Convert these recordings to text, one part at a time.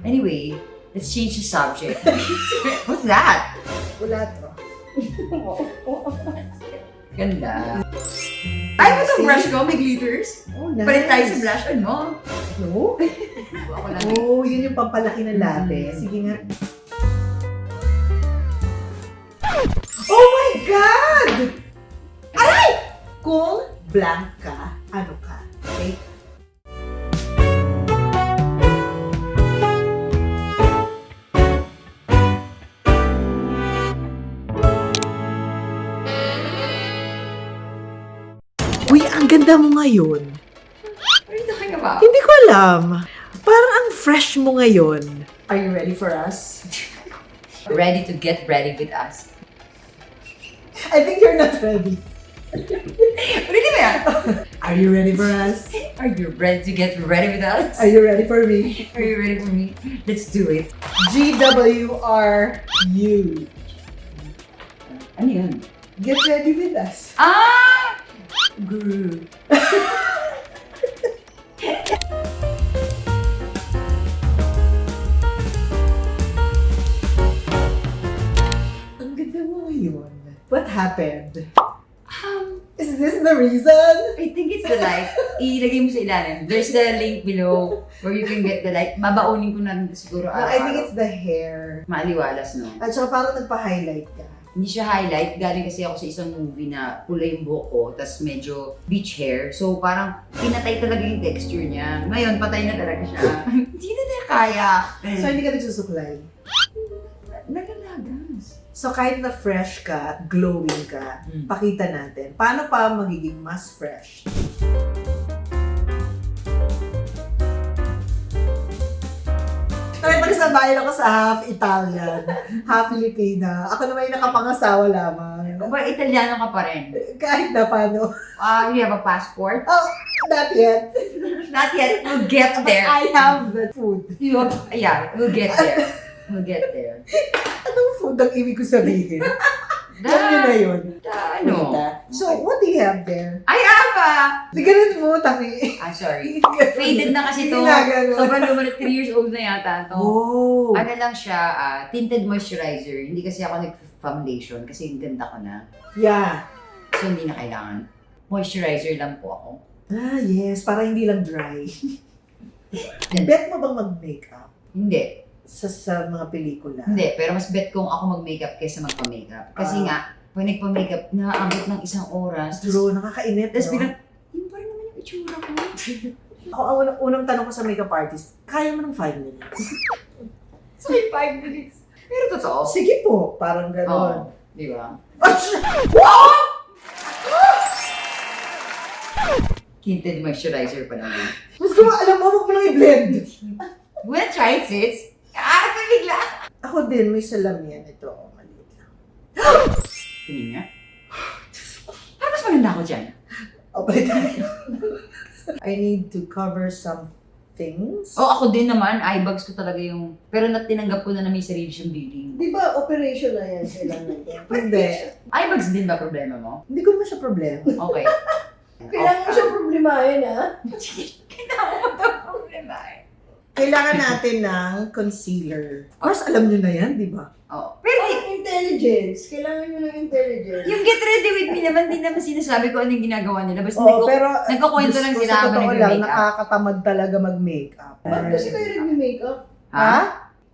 Anyway, let's change the subject. What's that? Wala to. Ganda. Ay, mo itong brush ko, may glitters. Oh, nice. Palit tayo sa blush on mo. No? Ako lang. Oh, yun yung pampalaki ng labi. Sige nga. Oh my God! Aray! Kung blank ka, ano ka? Okay? Uy, ang ganda mo ngayon. What are you talking about? Hindi ko alam. Parang ang fresh mo ngayon. Are you ready for us? Ready to get ready with us. I think you're not ready. Ready ba yan? Are you ready for us? Are you ready to get ready with us? Are you ready for me? Are you ready for me? Let's do it. GWRU. Ano yun? Get ready with us. Ah! Guru. Ang ganda mo ngayon. What happened? Um, Is this the reason? I think it's the light. Ilagay mo sa ilalim. There's the link below where you can get the light. Babaunin ko na rin siguro No, I think it's the hair. Maaliwalas, no? At saka parang nagpa-highlight ka. Hindi siya highlight. Galing kasi ako sa isang movie na pula yung buhok ko, tas medyo beach hair. So parang pinatay talaga yung texture niya. Ngayon, patay na talaga siya. Hindi na niya kaya. So hindi ka nagsusuklay. Nagalagas. So kahit na fresh ka at glowing ka, pakita natin. Paano pa magiging mas fresh? Pagsabayan ako sa half Italian, half Filipina. Ako naman yung nakapangasawa lamang. Ba, Italiano ka pa rin? Kahit na paano. You have a passport? Oh, not yet. Not yet. We'll get But there. I have the food. Yeah, we'll get there. We'll get there. Anong food ang ibig ko sabihin? Yan yun na yun. Ano? So, what do you have there? Ay, Ava! Ganun mo, tangi. Ah, sorry. Faded na kasi to. Ginagano. Sobrang lumalit, 3 years old na yata to. Oh. Ano lang siya, tinted moisturizer. Hindi kasi ako nag-foundation kasi yung ganda ko na. Yeah. So, hindi na kailangan. Moisturizer lang po ako. Ah, yes. Para hindi lang dry. Bet mo bang mag-makeup Hindi. sa mga pelikula? Hindi. Pero mas bet kong ako mag-makeup kaysa magpa-makeup. Kasi nga, pag nagpa-makeup, naaabot ng 1 oras. True, nakakainit, Tapos no? bilang, yun pa rin naman yung itsura ko. Ako, ang unang tanong ko sa makeup artist, kaya mo ng 5 minutes? So, 5 minutes. Pero totoo. Sige po, parang Oo. gano'n. Di ba? Tinted moisturizer pa naman. Mas kung alam mo, huwag mo lang i-blend. Wanna try it, sis? Ah, bigla! Ako din, may salamin. Ito, oh, maliit lang. Tingin nga. Parang mas maganda ako dyan. Oh, pwede. I need to cover some things. Oh, ako din naman. Eye bags ko talaga yung... Pero tinanggap ko na may sarili siyang building. Di ba operation na yan kailangan niya? Hindi. Eye bags din ba problema mo? Hindi ko naman siya problema. Okay. Kailangan mo siyang problemahin, ha? Kailangan mo ito problema eh. Kailangan natin ng concealer. Of course, alam nyo na yan, di ba? Oh. Pero Ang intelligence. Kailangan nyo ng intelligence. yung get ready with me naman, di naman sinasabi ko ano yung ginagawa nila. Basta Oo, pero nagkukwento lang gusto- sila sa habang totoo lang, nag-makeup. nakakatamad talaga mag-makeup. Ba't kasi kayo nag-makeup? Ha?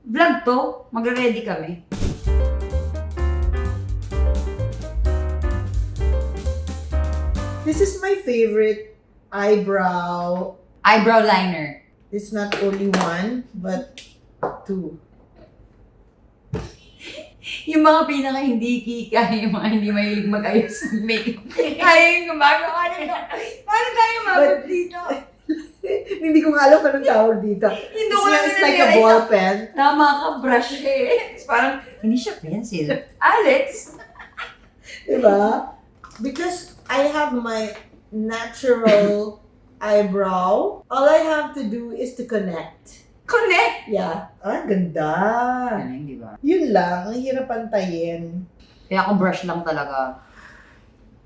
Vlog to. Magre-ready kami. This is my favorite eyebrow. Eyebrow liner. It's not only one, but 2. Yung mga pinaka hindi kika, yung mga hindi mahilig mag-ayos ng makeup. Kaya yung gumagawa nila. Paano tayo mabot dito? Hindi ko nga alam kung anong tawag dito. Hindi ko lang It's like a na-realize ball pen. Tama ka, brush eh. Tapos parang, hindi siya pencil. Alex! Diba? Because I have my natural eyebrow. All I have to do is to connect. Connect! Yeah. Ah, ganda. Ano, di ba? Yun lang. Ang hirap pantayin. Kaya ako brush lang talaga.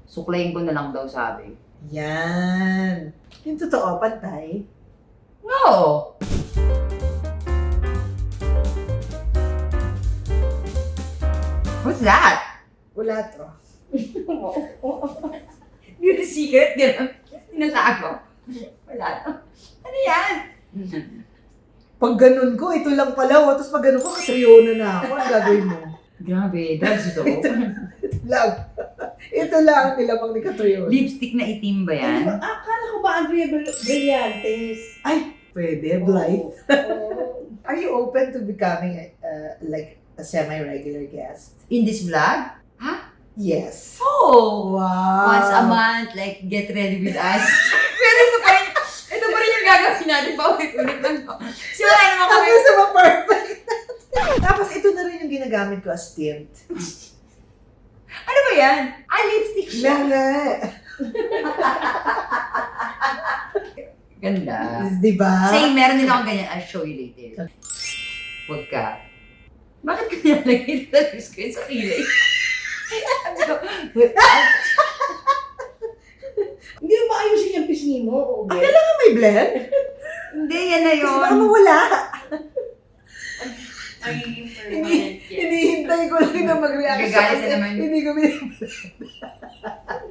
Suklayin ko na lang daw sabi. Yan. Yung totoo, pantay. No! What's that? Wala to. Beauty secret? Gano'n. Tinatago. Wala to. Ano yan? Pag ganun ko, ito lang pala. Tapos pag ganun ko, katriona na ako. Ang gagawin mo? Grabe, drugs ito. Lang. Ito lang ang nilamang ni Catriona. Lipstick na itim ba yan? Akala ko ba Andrea Brillantes? Ay, pwede. Blythe. Oh. Are you open to becoming like a semi-regular guest? In this vlog? Yes. Oh! Wow. Once a month, like, get ready with us. Pero ito pa rin yung gagawin natin. Paulit-ulit lang to. So, wala naman kami. Tapos sa perfect. Tapos ito na rin yung ginagamit ko as tint. Ano ba yan? Lipstick siya. Nga. Ganda. Diba? Say, meron din akong ganyan. I'll show you later. Huwag ka. Bakit ka nilalagay ito sa screen sa kilay? Sabi ko, Hindi mo maayusin yung pisngi mo, okay? Akala nga may blend? hindi, yan na Kasi baka yun. mawala. Ay, Hinihintay ko lang na mag-react. Nagagalit na naman. Hindi ko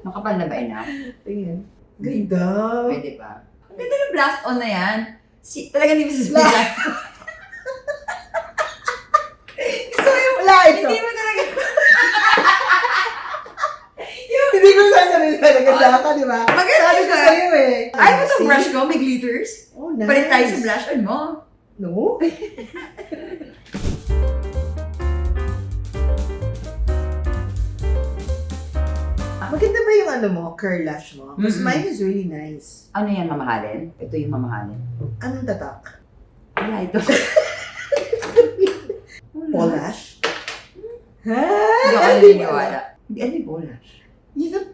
Makapal na ba ina? Tingin. Ganda. Pwede pa. Ang ganda ng blast on na yan. Talaga hindi mo sasabihin. So, wala ito. Hindi mo talaga. Hindi ko sasabihin na naganda ka, di ba? Maganda Sabi ko ka. sa'yo eh. Ay, mo itong See? brush ko, may glitters. Oh, nice. Palit tayo sa blush on mo. No? Maganda ba yung ano mo, curl lash mo? Because Mm-mm. mine is really nice. Ano yan, mamahalin? Ito yung mamahalin. Anong tatak? Wala ito. Paul lash? Hindi ako Ha? naniniwala. Hindi, ano yung bolash? Yun ang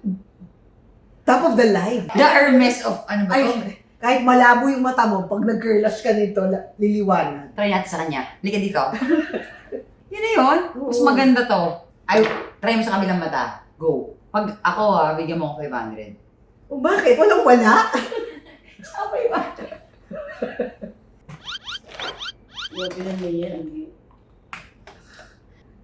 top of the line. The Hermes of, ano ba Ay, ito? kahit malabo yung mata mo, pag nag-curl lash ka nito, liliwanag. Try natin sa kanya. Halika dito. Yun na yun. Mas Oo. maganda to. Ay, try mo sa kabilang mata. Go. Pag ako bigyan mo ako 500. O bakit? Walang wala? Okay ba? Grabe naman yan.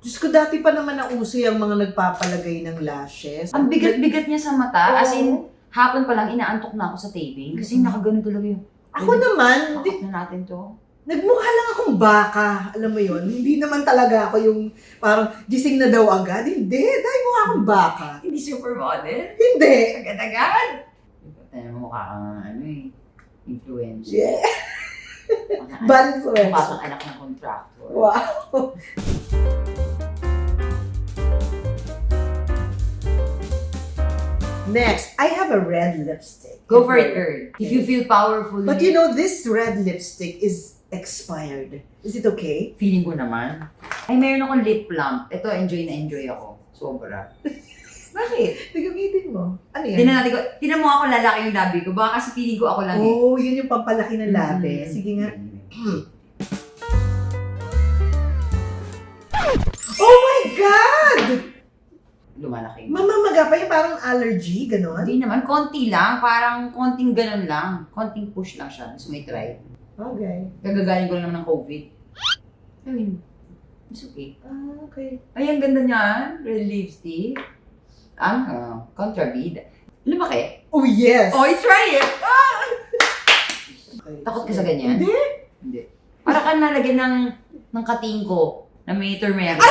Diyos ko, dati pa naman nauso yung mga nagpapalagay ng lashes. Ang bigat-bigat niya sa mata. As in, Oo. hapon pa lang inaantok na ako sa taping. Kasi nakaganon talaga yung, Ako naman, akot na natin to. nagmukha lang akong baka. Alam mo yon, hindi naman talaga ako yung parang gising na daw agad. Hindi, dahil mukha akong baka. Hindi supermodel. Hindi. Agad-agad. Tayo mo mukha kang influencer. Yeah. Mga Bad Mukha influencer. kang anak ng contractor. Wow. Next, I have a red lipstick. Go for it, girl. If you feel powerful. But you know, this red lipstick is expired. Is it okay? Feeling ko naman. Ay, meron akong lip plump. Ito, enjoy na enjoy ako. Sobra. Bakit? Nagamitin mo. Ano yan? Tinan natin ko. Tinan mo ako lalaki yung labi ko. Baka kasi feeling ko ako lang eh. Oh, yun yung pampalaki ng labi. Sige nga. Oh my God! Lumalaki. Mamamaga pa yung parang allergy, gano'n? Hindi naman. Konti lang. Parang konting ganun lang. Konting push lang siya. Gusto mo i-try. Okay. Gagagaling ko lang naman ng COVID. I mean, it's okay. Ah, okay. Ay, ang ganda niyan. Red lipstick. Contrabid. Lumaki. Oh, yes! Oh, try it! Okay. Takot ka sa ganyan? Hindi. Hindi. Para ka nalagyan ng kating ko na may turmeric.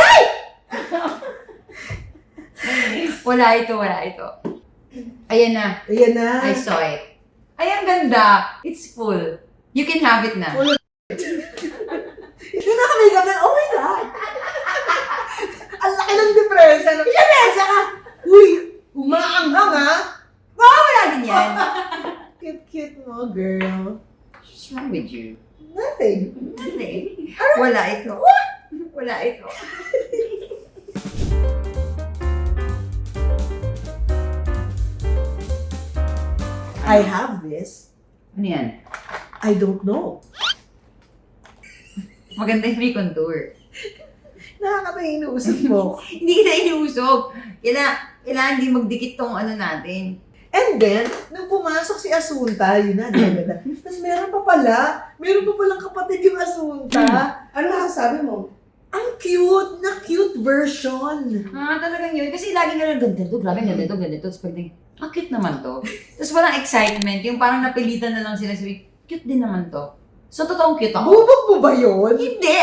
Wala ito. Ayan na. Ayan na. I saw it. Ay, ang ganda. It's full. You can have it na. Full. Yung naka-makeup na, oh my God! Ang laki ng depression. Pinamesa ka! Uy! Umaanghang ha! Wala din yan. Cute mo, girl. What's wrong with you? Nothing. Nothing. Wala ito. Wala ito. I have this. Ano yan? I don't know. Maganda yung may contour. Nakakatayin inuusap mo. Hindi kita inuusog. Kailangan hindi magdikit tong ano natin. And then, nung pumasok si Asunta, yun na, di ba ganda? Tapos meron pa palang kapatid yung Asunta. Ano masasabi mo? Ang cute na cute version. Talagang yun. Kasi lagi nga lang, ganda to, grabe, ganda to, ganda to. Tapos pag cute naman to. Tapos parang excitement, yung parang napilitan na lang sila sabi, cute din naman to. So, totoong cute ako. Bubog mo ba yun? Hindi!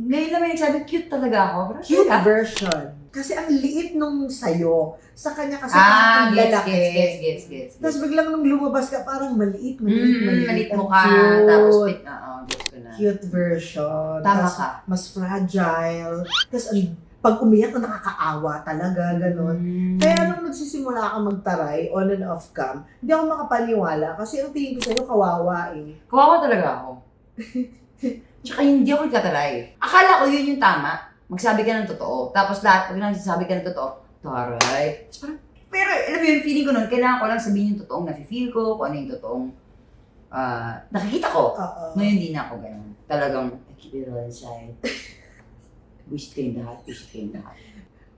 Ngayon naman nagsabi, cute talaga ako. Pero Cute talaga. version. Kasi ang liit nung sayo. Sa kanya kasi parang lalaki. Gets. Tapos biglang nung lumabas ka, parang maliit. Malit Ang mo ka. cute. Tapos, gets ko na. Cute version. Tama Tas ka. mas fragile. Tapos pag umiyak ka, nakakaawa talaga, gano'n. Kaya nung nagsisimula ka magtaray, on and off cam, hindi ako makapaniwala kasi ang tingin ko sa'yo, kawawa eh. Kawawa talaga ako. Tsaka hindi ako nagtataray. Akala ko yun yung tama. Magsabi ka ng totoo. Tapos lahat, pag nagsasabi ka ng totoo, taray. Tapos parang, pero alam mo yun, feeling ko nun, kailangan ko lang sabihin yung totoong nafe-feel ko, kung ano yung totoong nakikita ko. Oo. Ngayon hindi na ako ganun. Talagang, I keep it all inside. Wish ko yung lahat, wish ko yung lahat.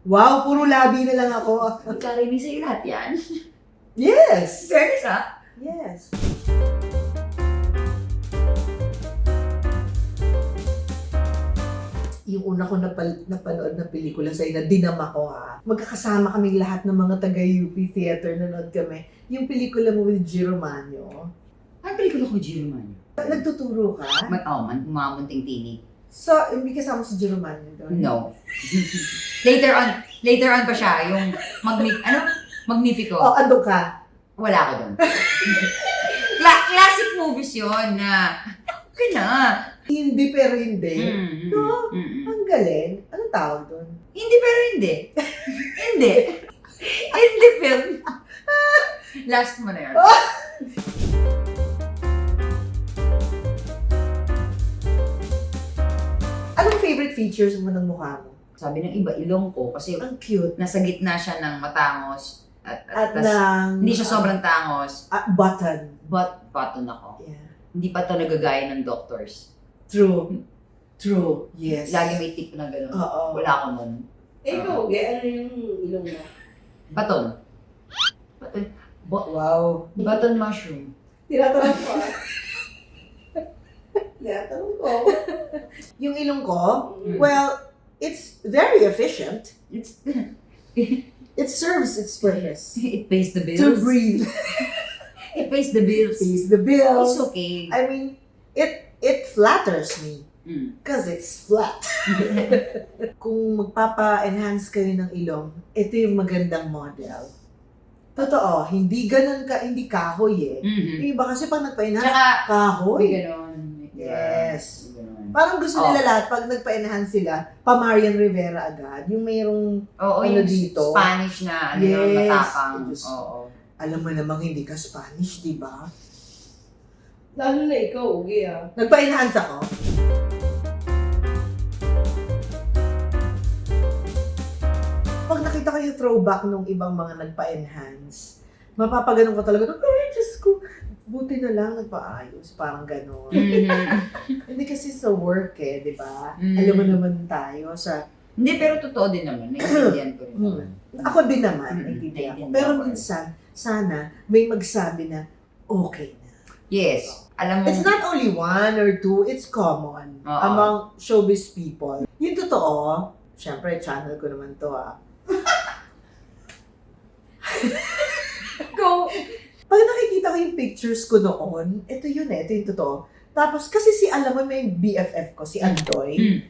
Wow, puro labi na lang ako. Magkarinig sa'yo lahat yan. Yes! Fairness ha? Yes. Yung una ko napanood na pelikula sa'yo na dinama ko ha. Magkakasama kaming lahat ng mga taga-UP Theater, nanood kami. Yung pelikula mo with G. Romano. Ang pelikula ko, G. Romano. Nagtuturo ka? Mga munting tinig. So, hindi kasama si G. Romano doon? No. later on pa siya, yung Magnifico. Oh, ando ka? Wala ako doon. Classic movies yun na, okay na. Hindi pero hindi. No? Mm. Ang galing. Anong tawag doon? Hindi pero hindi. Hindi. Hindi film. Last mo na yun. Anong favorite features mo ng mukha mo? Sabi ng iba, ilong ko, kasi Ang cute. nasa gitna siya ng matangos. At At tas, ng... hindi siya sobrang tangos, button. but button ako. Yeah. Hindi pa ito nagagaya ng doctors. True. True. Yes. Lagi may tip na gano'n. Oo. Wala ako nun. Ikaw, ano yung ilong mo? Baton. Wow. Button mushroom. Tinatanong ko. Tinatanong ko. Yung ilong ko, Mm. well, it's very efficient. It's, It serves its purpose. it pays the bills. To breathe. It pays the bills. Pays the bills. It's okay. I mean, it flatters me. Because it's flat. Kung magpapa-enhance kayo ng ilong, ito yung magandang model. Totoo, hindi ganun ka, hindi kahoy eh. Mm-hmm. Yung iba kasi pag nagpa-enhance, Tsaka, kahoy. may ganon. Yes. May ganon. Parang gusto nila lahat, pag nagpa-enhance sila, pa Marian Rivera agad. Yung mayroong, Oo, ano yung dito? Spanish na, ano Yes. yung matapang. Diyos. Oo. alam mo namang hindi ka Spanish, di ba? Lalo na ikaw, Ugi ah. Nagpa-enhance ako. Pag nakita ko yung throwback nung ibang mga nagpa-enhance, mapapaganon ko talaga, ay, Diyos ko, buti na lang nagpa-ayos, parang gano'n. Hindi kasi sa work di ba? Alam mo naman tayo sa... Hindi, pero totoo din naman. Naiintindihan ko rin naman. Ako din naman, naiintindihan ko. Pero minsan, sana may magsabi na, okay na. Yes. Alam mo, It's not only one or two, it's common Oo. among showbiz people. Yung totoo, syempre, channel ko naman to go. Pag nakikita ko yung pictures ko noon, ito yun ito yung totoo. Tapos, kasi alam mo, may BFF ko, si Andoy,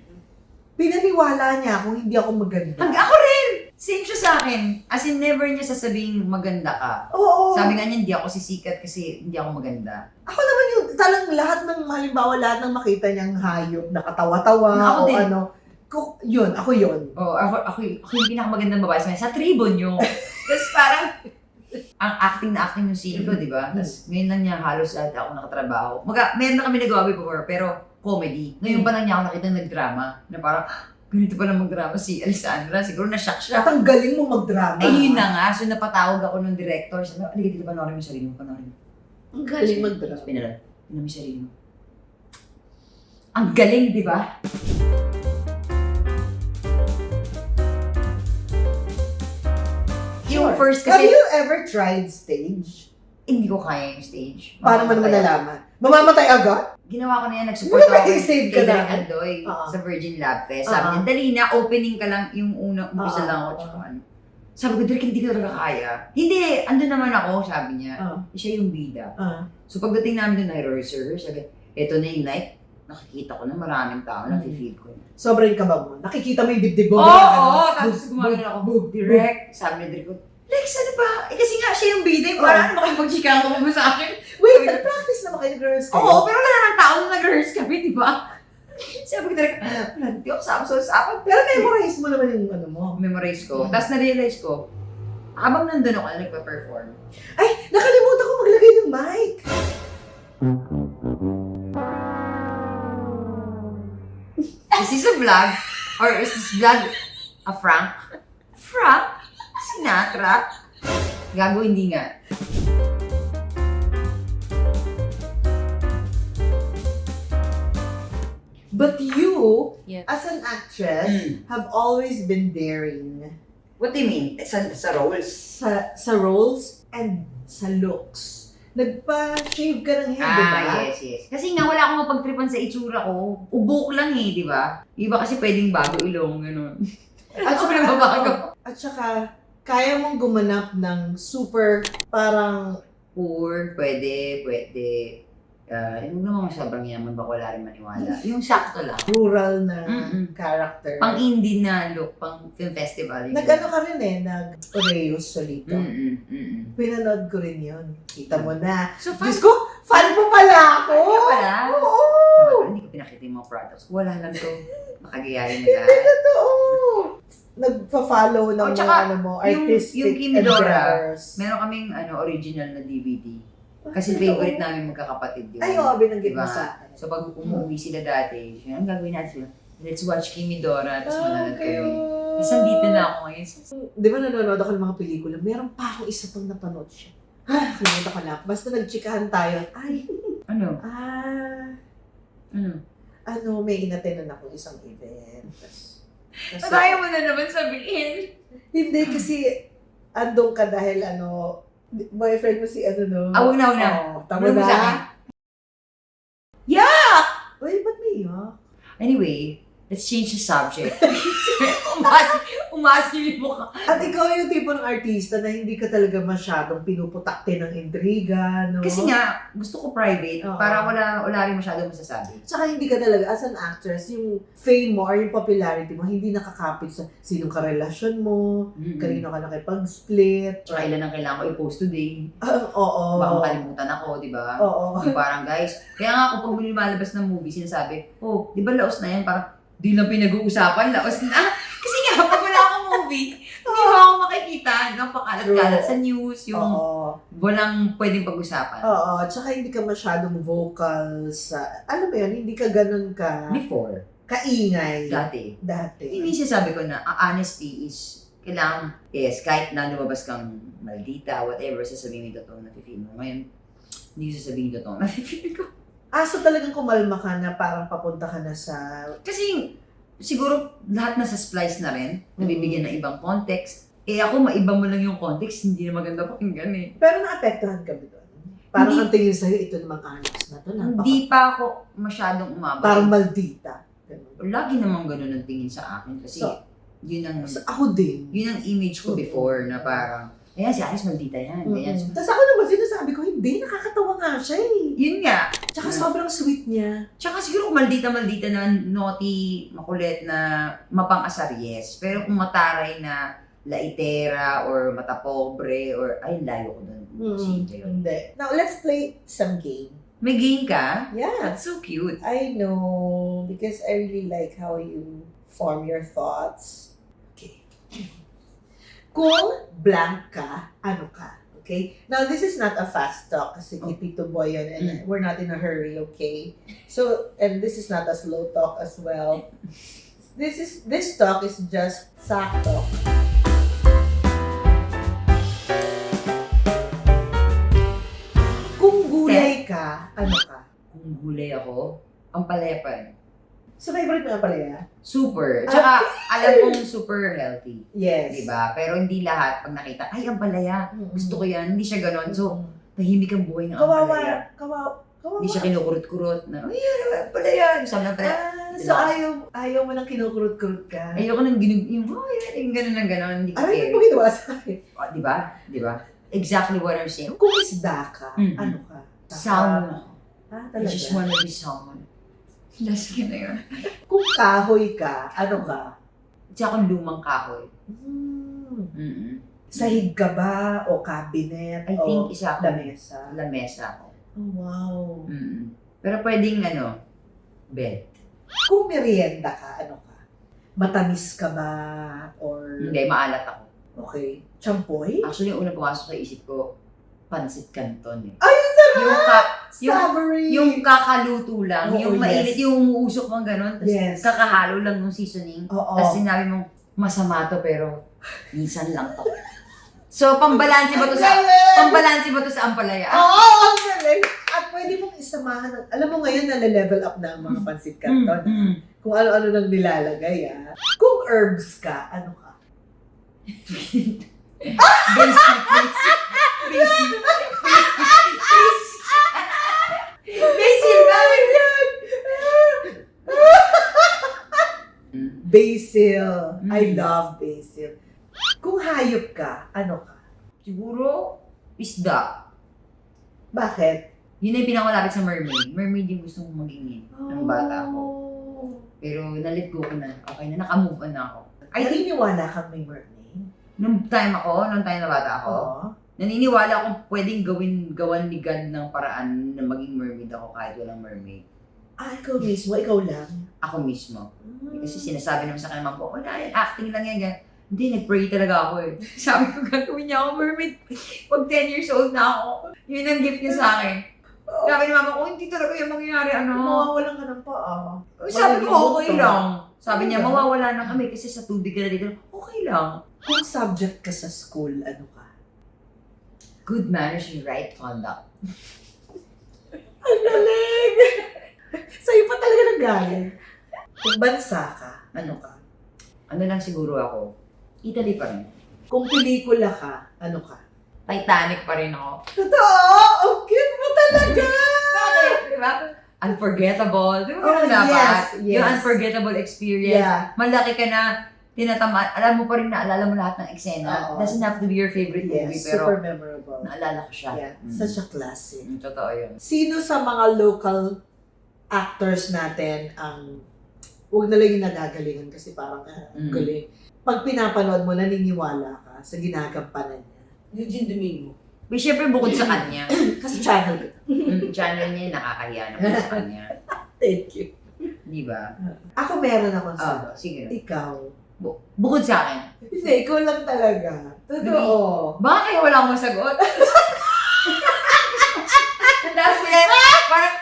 pinaniwala niya kung hindi ako maganda. Ako rin! Same siya sa akin. As in, never niya sasabing maganda ka. Oo. Sabi nga niya, hindi ako sisikat kasi hindi ako maganda. Ako naman yung talang lahat ng, halimbawa, lahat ng makita niyang hayop, nakatawa-tawa, Ako o din. ano. Ako yun. Oh, ako yung pinakamagandang babae sa tribon yung. Tapos parang, ang acting na acting yung sino ko, di ba? Tapos ngayon lang niya halos lahat ako nakatrabaho. Meron na kami nagawa before, pero comedy. Ngayon pa lang niya ako nakita nagdrama. Na parang, ganito pa lang magdrama si Alessandra. Siguro na-shock siya. At ang galing mo magdrama. Eh, yun na nga. So, napatawag ako ng director. Sabi, hindi dito panoorin mo yung sarili mo. Panoorin mo. Ang galing magdrama. Pinalan mo yung sarili mo. Ang galing, di ba? Yung first Have kasi, you ever tried stage? hindi ko kaya yung stage. Paano mo naman Mamamatay ako. nalaman? Mamamatay agad? ginawa ko na yan, nag-support ako Save kay ka Direk lang. Aldoy Oo. sa Virgin Lab Fest. Sabi niya, dali na, opening ka lang, yung umpisa lang ako. Tsaka ano. Sabi ko, Direk, hindi ko talaga kaya. Hindi, andun naman ako, sabi niya. Siya yung bida. So pagdating namin doon, rehearsal, sabi, eto na yung night, nakikita ko na maraming tao, nafe-feel ko. Sobrang kabag mo. Nakikita mo yung dibdib mo. Oo, tapos gumagano ako, Direk, sabi ni Direk ko, Lex, ano ba? Eh kasi nga siya yung bida, parang makipag-chikahan ka mo sa akin. Wait, nag-practice na ba kayo girls kayo? Oo, pero wala namang tao na nag-rehearse kami, di ba? Sabi ko Direk, wala, hindi ako sa Pero memorize mo naman yung ano mo. memorize ko. Tapos na-realize ko, habang nandun ako na nagpa-perform, Ay, nakalimutan ko maglagay ng mic. is this a vlog? Or is this vlog a Frank? Frank? Sinatra? Gago, hindi nga. But you, Yeah. as an actress, have always been daring What do you mean? Sa roles? sa roles and sa looks. Nagpa-shave ka ng hair, di ba? Yes. Kasi nga wala akong mapagtripan sa itsura ko. Ubok lang di ba? Iba kasi pwedeng bago ilong, gano'n. At saka nagbabago. At saka, kaya mong gumanap ng super parang Poor, pwede. Yung naman sobrang yaman, baka wala rin maniwala. Yung sakto lang. rural na Mm-mm. character. Pang indie na look, pang film festival. Nag-ano ka rin nag-Oreos Solito. Mm. Pinanood ko rin yun. Kita mo na. So, fun. Diyos ko, fan mo pala ako! Kaya pala. Oo! Hindi ko pinakita yung mga products. Wala lang to. Makagayahin na lahat. Totoo! Nagpa-follow ng Oh, mga tsaka, ano mo, artistic yung Kimidora, endeavors. Meron kaming original na DVD. Kasi favorite namin magkakapatid yun. Ay, oo, binanggit mo Diba? sa akin. So pag umuwi sila dati, ang gagawin natin sila, let's watch Kimidora, tapos manonood kami. Tapos nandito na ako ngayon. Di ba nanonood ako ng mga pelikula? Meron pa ako isa pang napanood siya. Kalimutan ko na. Basta nagchikahan tayo. Ay, Ano? ano, may inatenan akong isang event. Kasi, Ayaw mo na naman sabihin. hindi kasi andong ka dahil boyfriend mo si no? Wag na. Oo, tama Ano mo sa akin? na. Uy, ba't may iyak? Anyway, let's change the subject. Umasin mo ka. At ikaw yung tipo ng artista na hindi ka talaga masyadong pinuputakte ng intriga, no? Kasi nga, gusto ko private Oo. para wala rin masyadong masasabi. Tsaka hindi ka talaga, as an actress, yung fame mo or yung popularity mo, hindi nakakapit sa sinong karelasyon mo, kanino ka nakipag-split. Tsaka ilan ang kailangan ko i-post today. Oo. Baka makalimutan ako, di ba? Oo. Yung parang guys, kaya nga ako pag lumalabas ng movie, sinasabi, oh, di ba laos na yan? Parang, di lang pinag-uusapan, laos na. Kasi nga, pag wala akong movie, hindi mo ako makikita. Napakalat-kalat sa news, yung Oo. walang pwedeng pag-usapan. Oo. Tsaka hindi ka masyadong vocal sa, alam mo yun, hindi ka ganun ka Before, kaingay. dati. Dati. Hindi sabi ko na, honesty is, kailangan, yes, kahit na lumabas kang maldita, whatever, sasabihin mo yung totoo na feel mo. Ngayon, hindi ko sasabihin yung totoo na feel ko. So talagang kumalma ka na parang papunta ka na sa... Kasi, siguro, lahat nasa splice na rin, nabibigyan ng ibang context. Ako, maiba mo lang yung context, hindi na maganda pakinggan eh. Pero naapektuhan ka ba doon? Parang Hindi. ang tingin sa'yo, ito namang annex na to. Hindi pa ako masyadong umabot. Parang maldita. Ganun. Lagi namang ganun ang tingin sa akin kasi So, yun ang Ako din. yun ang image ko before na parang ayan si Alice maldita yan. Ganyan. Tapos ako naman sinasabi ko, hindi, nakakatawa nga siya eh. Yun nga. Tsaka sobrang sweet niya. Tsaka siguro kung maldita na naughty, makulit na mapang-asar, yes. Pero kung mataray na laitera or matapobre or ay layo ko dun. Simple yun. Hindi. Now, let's play some game. May game ka? Yeah. That's so cute. I know, because I really like how you form your thoughts. Okay. Kung blank ka, ano ka? Okay? Now, this is not a fast talk kasi kay Tito Boy yan and we're not in a hurry, okay? So, and this is not a slow talk as well. This talk is just sakto. Kung gulay ka, ano ka? Kung gulay ako, ang palaya pa rin. So, favorite mo ang palaya? Super. Tsaka, alam kong super healthy. Yes. Diba? Pero hindi lahat pag nakita, ay, ang palaya. Gusto ko yan. Hindi siya ganon. So, tahimik ang buhay ng ang palaya. Hindi siya kinukurot-kurot na, ay, ano pala yan. Sabi na pala, So ayaw mo nang kinukurot-kurot ka? ayoko nang yung gano'n ng gano'n, hindi ko Aray, care. ano mo ginawa sa akin? Oh, di ba? Di ba? Exactly what I'm saying. Kung isda ka, Mhm. ano ka? Salmon ako. Ah, I just talaga? wanna be salmon. Last yun na yun. Kung kahoy ka, ano ka? Tsaka akong lumang kahoy. Hmm. Sahig ka ba? O cabinet? I o think isa ako. lamesa? Lamesa ako. Oh, wow. Pero pwedeng bed. Kung merienda ka, ano ka? Matamis ka ba? Or, Hindi, maalat ako. okay, champoy? Actually, yung una pumasok sa isip ko, pansit canton eh. Ay, ang sarap! Yung, Savory! yung kakaluto lang, Oo, yung mainit, yes. yung umuusok mong gano'n, tapos Yes. kakahalo lang ng seasoning, Oo. tapos sinabi mong masama to pero minsan lang to. So, pambalansi ba to sa ampalaya? Oo, ang galing! At pwede mong isamahan ng, alam mo ngayon na-level up na ang mga pansit canton. Kung ano-ano nang nilalagay, ah. Kung herbs ka, ano ka? Basil. I love basil. Kung hayop ka, ano ka? Siguro, isda. Bakit? Yun na yung pinakamalapit sa mermaid. Mermaid yung gusto kong maging ng bata ko. Pero nalit go ko na. Okay na, nakamove on na ako. Ay, naniniwala kang may mermaid? Nung time na bata ako, Oo. naniniwala akong pwedeng gawan ni God ng paraan na maging mermaid ako kahit walang mermaid. Ah, ikaw mismo, ikaw lang. Ako mismo. Kasi sinasabi naman sa kanya po, wala yan, acting lang yan. Ganyan. Hindi, nag-pray talaga ako eh. Sabi ko, gagawin niya ako mermaid. Pag 10 years old na ako, yun ang gift niya sa akin. Sabi ni mama ko, hindi talaga yung mangyayari, Mawawalan ka ng paa. Sabi ko, okay lang. Sabi niya, Okay lang. mawawala na kami kasi sa tubig ka na dito. Okay lang. Kung subject ka sa school, ano ka? Good manners and right conduct. Ang galing! Sa'yo pa talaga nanggaling. Kung bansa ka, ano ka? Ano lang siguro ako, Italy pa rin. Kung pelikula ka, ano ka? Titanic pa rin ako. Totoo! Ang cute mo talaga! Di ba? Unforgettable. Di ba Oh, ganun dapat? yes, yes. Yung unforgettable experience. Yeah. Malaki ka na, tinatama, alam mo pa rin, naalala mo lahat ng eksena. Oo. Doesn't have to be your favorite movie, Yes, pero super memorable. naalala ko siya. Yeah, such a classic. Totoo yun. Sino sa mga local actors natin ang huwag na lang yung nagagalingan kasi parang galing. Pag pinapanood mo, naniniwala ka sa ginagampanan niya. Eugene Domingo. But syempre bukod sa kanya, Kasi channel ko. channel niya nakakahiya naman sa kanya. Thank you. Di ba? Ako meron akong sagot. Sige. Ikaw. Bukod sa akin. Hindi, ikaw lang talaga. Totoo. Baka kaya wala akong masagot? Tapos parang,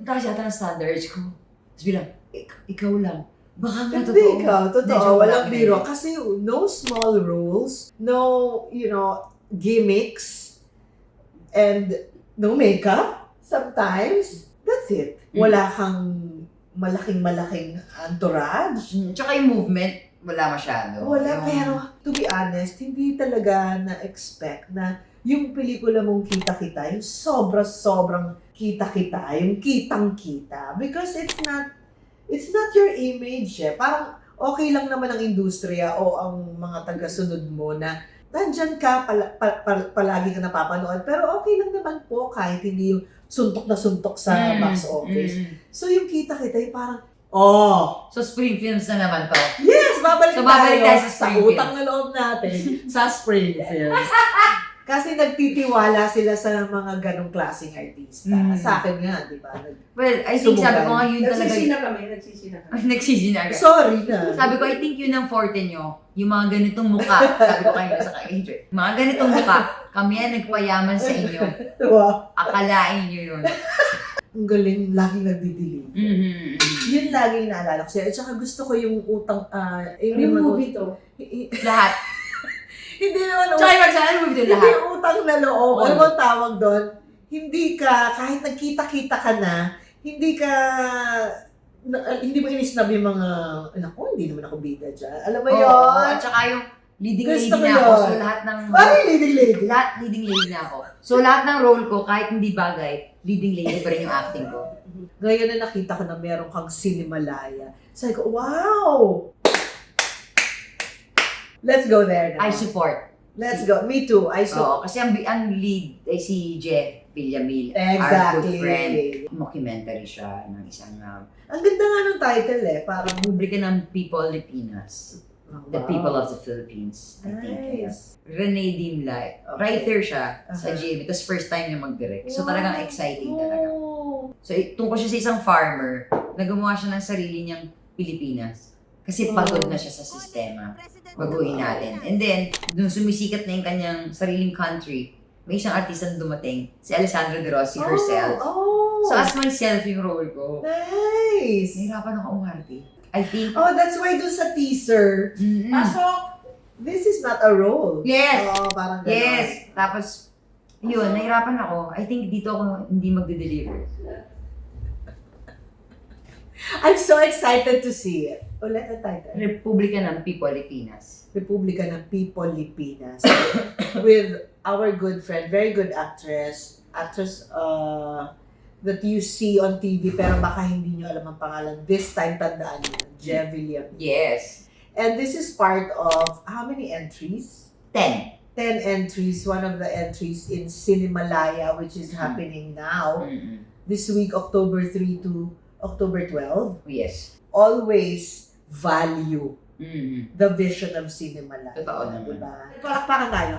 taas yata ng standards ko. Tapos bilang, ikaw lang. Baka nga Hindi totoo. ikaw. Hindi, Totoo. joke Walang lang. biro. Kasi no small rules, no, gimmicks, and no makeup. Sometimes, that's it. Wala kang malaking entourage. Tsaka yung movement, wala masyado. Wala, pero to be honest, hindi talaga na-expect na yung pelikula mong kita-kita, yung sobrang kita-kita, yung kitang-kita. Because it's not your image eh. Parang okay lang naman ang industriya o ang mga taga-sunod mo na nandyan ka, palagi ka napapanood, pero okay lang naman po kahit hindi yung suntok na suntok sa box office. So yung kita-kita, yung parang, So spring films na naman to. yes, babalik So, babalik tayo sa sa Springfield. utang na loob natin sa Springfield. Kasi nagtitiwala sila sa mga ganong klaseng artista. Sa akin nga, di ba? Well, I think sabi ko nga yun talaga. Nagsisina kami. Nagsisinaga. Sorry na. Sabi ko, I think yun ang forte nyo. Yung mga ganitong mukha. Sabi ko kayo sa kay mga ganitong mukha. Kami yan nagpayaman sa inyo. Diba? Akalain nyo yun. Ang galing, laging nagdi-deliver. Yun laging naalala ko sa'yo. At saka gusto ko yung utang, Ano movie to? Lahat. Hindi naman Tsaka yung magsana movie to Hindi lahat. yung utang na loob. Oh. Ano bang tawag doon? Hindi ka, kahit nagkita-kita ka na, hindi mo inisnab yung mga, anak ko, hindi naman ako bida dyan. Alam mo Oo, yun? at saka yung leading Gusto lady ko na ako. yun. So lahat ng... Parang leading lady. Lahat leading lady na ako. So lahat ng role ko, kahit hindi bagay, leading lady pa rin yung acting ko. Ngayon na nakita ko na meron kang Cinemalaya. Sabi ko, wow! Let's go there now. I support. Let's go. Me too. I Oo, support. kasi ang lead ay si Jeff Villamil. Our Exactly. good friend. Mockumentary siya ng isang Ang ganda nga ng title eh. Parang, Republika ng People Lipinas. The wow. People of the Philippines. I think. Kaya. Nice. Renee Dimlay. Okay. Writer siya sa Uh-huh. JB. Tapos first time niya mag-direct. So Wow. talagang exciting talaga. Oh. So tungkol siya sa isang farmer na gumawa siya ng sarili niyang Pilipinas. Kasi Oh. pagod na siya sa sistema. Baguhin natin. And then, nung sumisikat na yung kanyang sariling country, may isang artista na dumating, si Alessandra De Rossi herself. Oh. So as myself yung role ko, Nice. nahirapan ako umarte. I think, Oh, that's why dun sa teaser, mm-mm. pasok, this is not a role. Yes. Oh, parang gano'n. Yes! Tapos, yun, nahirapan ako. I think dito ako hindi magde-deliver. I'm so excited to see it. Ulit ang title. Republika ng People Lipinas. Republika ng People Lipinas. With our good friend, very good actress that you see on TV pero baka hindi nyo alam ang pangalan. This time, tandaan nyo, Jeff Villamil. Yes. And this is part of, how many entries? 10. 10 entries. One of the entries in Cinemalaya, which is happening now. Mm-mm. This week, October 3 to October 12. Yes. Always value Mm-mm. the vision of Cinemalaya. Totoo naman. Diba? Palakpakan tayo.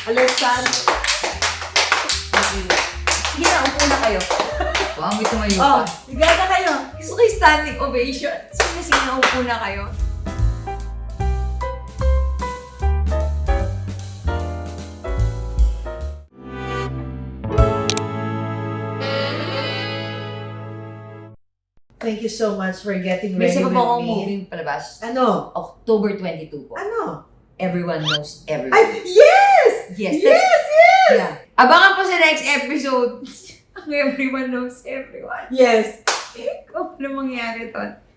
Alessandro. Sige na, upo na kayo. Wow, may tumayo Oh, pa. higa na kayo. Gusto ko yung standing ovation. Sige na, upo na kayo. Thank you so much for getting May ready isa pa with po akong me. movie palabas. Ano? October 22 po. Ano? Everyone knows everyone. Ay, yes! Yes, Yes, yes! Yeah. Abangan po sa next episode. Ang everyone knows everyone. Yes. Kung ano mangyari doon.